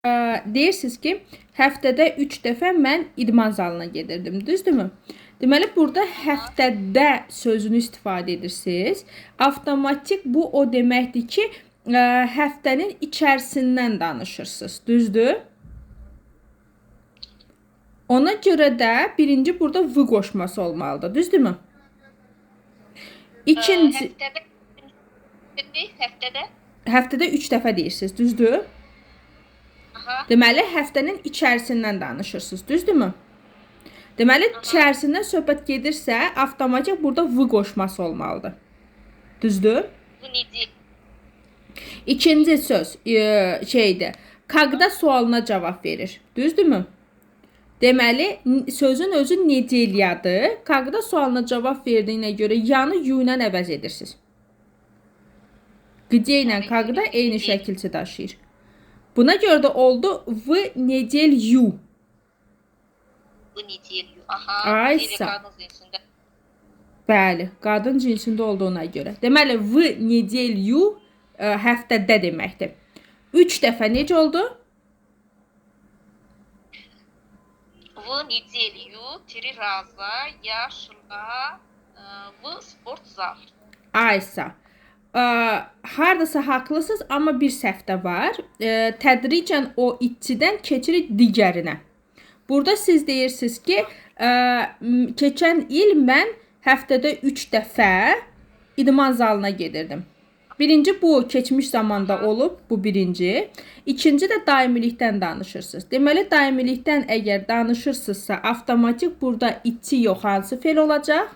Deyirsiniz ki, həftədə 3 dəfə mən idman zalına gedirdim, düzdürmü? Deməli, burada həftədə sözünü istifadə edirsiniz. Avtomatik bu o deməkdir ki, həftənin içərisindən danışırsınız, düzdür? Ona görə də birinci burada v qoşması olmalıdır, düzdürmü? İkinci, həftədə 3 dəfə deyirsiniz, düzdür? Deməli, həftənin içərisindən danışırsınız, düzdürmü? Deməli, içərisindən söhbət gedirsə, avtomatik burada v qoşması olmalıdır. Düzdür? İkinci söz şeydir. Когда sualına cavab verir. Düzdürmü? Deməli, sözün özü nedelyadır. Когда sualına cavab verdiyinə görə yanı yu ilə əvəz edirsiniz. Где ilə когда eyni şəkilçi daşıyır. Buna görə də oldu v nedelyu. Aysa. Bəli, qadın cinsində olduğuna görə. Deməli, v nedelyu həftədə deməkdir. 3 dəfə necə oldu? В неделю 3 раза я шла в спортзал. Aysa. Hardasa haqlısınız, amma bir səhvdə var. Tədricən o itçidən keçirik digərinə. Burada siz deyirsiniz ki, keçən il mən həftədə 3 dəfə idman zalına gedirdim. Birinci bu keçmiş zamanda olub, bu birinci. İkinci də daimilikdən danışırsınız. Deməli, daimilikdən əgər danışırsınızsa, avtomatik burada itçi yox, hansı fel olacaq?